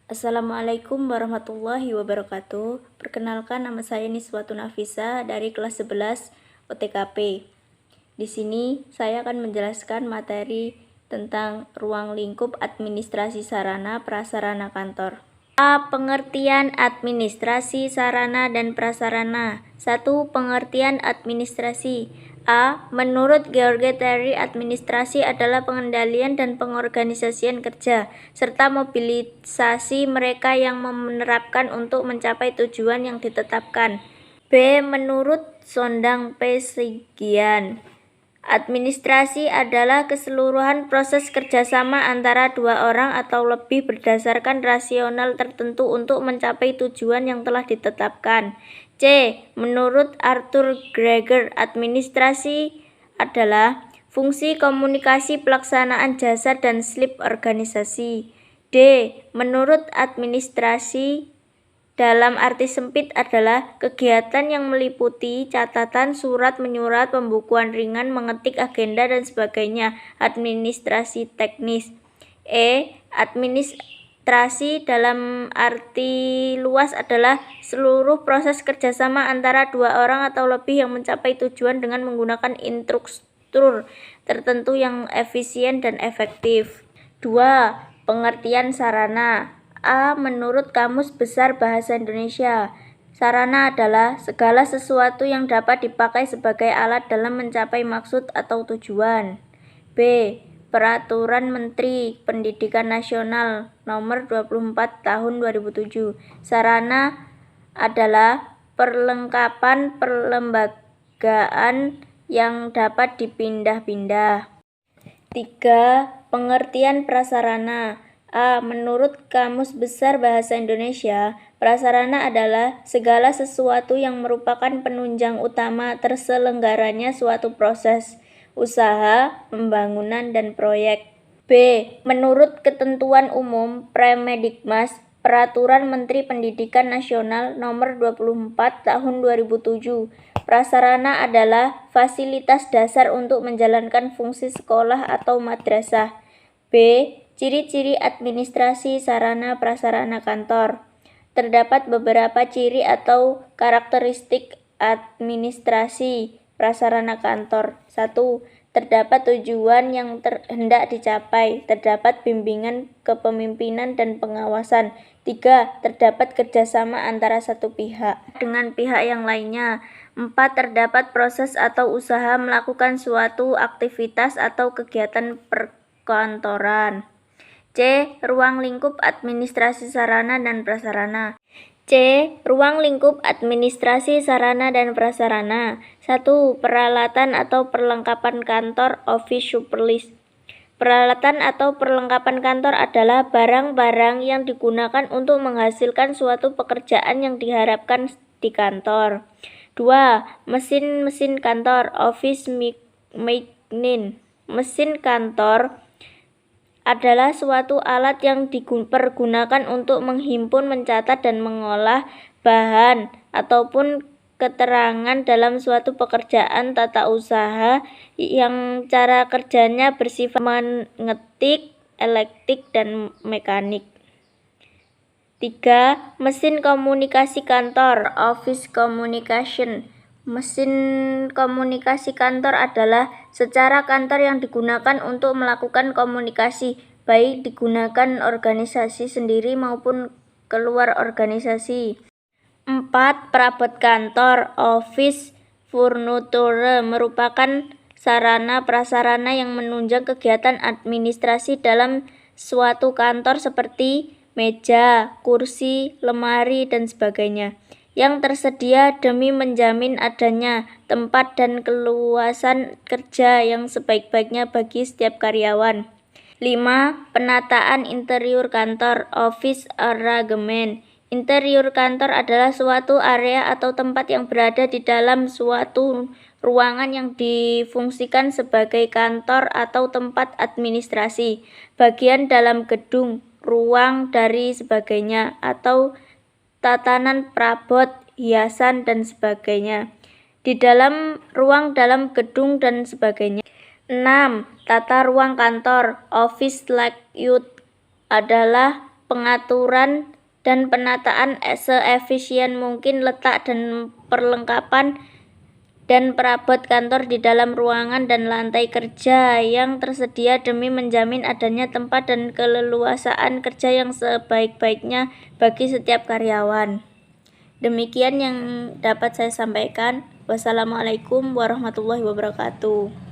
Assalamualaikum warahmatullahi wabarakatuh. Perkenalkan, nama saya Niswatun Nafisa dari kelas 11 OTKP. Di sini saya akan menjelaskan materi tentang ruang lingkup administrasi sarana prasarana kantor. A. Pengertian administrasi sarana dan prasarana. 1. Pengertian administrasi. A. Menurut George Terry, administrasi adalah pengendalian dan pengorganisasian kerja, serta mobilisasi mereka yang menerapkan untuk mencapai tujuan yang ditetapkan. B. Menurut Sondang Pesugihan, administrasi adalah keseluruhan proses kerjasama antara dua orang atau lebih berdasarkan rasional tertentu untuk mencapai tujuan yang telah ditetapkan. C. Menurut Arthur Greger, administrasi adalah fungsi komunikasi pelaksanaan jasa dan slip organisasi. D. Menurut administrasi dalam arti sempit adalah kegiatan yang meliputi catatan, surat menyurat, pembukuan ringan, mengetik agenda, dan sebagainya. Administrasi teknis. E. Administrasi dalam arti luas adalah seluruh proses kerjasama antara dua orang atau lebih yang mencapai tujuan dengan menggunakan instruktur tertentu yang efisien dan efektif. 2. Pengertian sarana. A. Menurut Kamus Besar Bahasa Indonesia, sarana adalah segala sesuatu yang dapat dipakai sebagai alat dalam mencapai maksud atau tujuan. B. Peraturan Menteri Pendidikan Nasional Nomor 24 Tahun 2007. Sarana adalah perlengkapan perlembagaan yang dapat dipindah-pindah. 3. Pengertian prasarana. A. Menurut Kamus Besar Bahasa Indonesia, prasarana adalah segala sesuatu yang merupakan penunjang utama terselenggaranya suatu proses, usaha, pembangunan, dan proyek. B. Menurut Ketentuan Umum Premedikmas, Peraturan Menteri Pendidikan Nasional Nomor 24 Tahun 2007, prasarana adalah fasilitas dasar untuk menjalankan fungsi sekolah atau madrasah. B. Ciri-ciri administrasi sarana prasarana kantor. Terdapat beberapa ciri atau karakteristik administrasi prasarana kantor. 1. Terdapat tujuan yang hendak dicapai. Terdapat bimbingan kepemimpinan dan pengawasan. 3. Terdapat kerjasama antara satu pihak dengan pihak yang lainnya. 4. Terdapat proses atau usaha melakukan suatu aktivitas atau kegiatan perkantoran. C. Ruang lingkup administrasi sarana dan prasarana. C. Ruang lingkup administrasi sarana dan prasarana. 1. Peralatan atau perlengkapan kantor, office supplies. Peralatan atau perlengkapan kantor adalah barang-barang yang digunakan untuk menghasilkan suatu pekerjaan yang diharapkan di kantor. 2. Mesin-mesin kantor, office machine. Mesin kantor adalah suatu alat yang dipergunakan untuk menghimpun, mencatat, dan mengolah bahan ataupun keterangan dalam suatu pekerjaan tata usaha yang cara kerjanya bersifat mengetik, elektrik, dan mekanik. 3. Mesin komunikasi kantor, office communication. Mesin komunikasi kantor adalah secara kantor yang digunakan untuk melakukan komunikasi, baik digunakan organisasi sendiri maupun keluar organisasi. 4. Perabot kantor, office furniture, merupakan sarana prasarana yang menunjang kegiatan administrasi dalam suatu kantor seperti meja, kursi, lemari, dan sebagainya, yang tersedia demi menjamin adanya tempat dan keluasan kerja yang sebaik-baiknya bagi setiap karyawan. 5. Penataan interior kantor, office arrangement. Interior kantor adalah suatu area atau tempat yang berada di dalam suatu ruangan yang difungsikan sebagai kantor atau tempat administrasi, bagian dalam gedung, ruang, dari sebagainya, atau tatanan perabot, hiasan, dan sebagainya di dalam ruang, dalam gedung, dan sebagainya. 6. Tata ruang kantor, office layout, adalah pengaturan dan penataan seefisien mungkin letak dan perlengkapan dan perabot kantor di dalam ruangan dan lantai kerja yang tersedia demi menjamin adanya tempat dan keleluasaan kerja yang sebaik-baiknya bagi setiap karyawan. Demikian yang dapat saya sampaikan. Wassalamualaikum warahmatullahi wabarakatuh.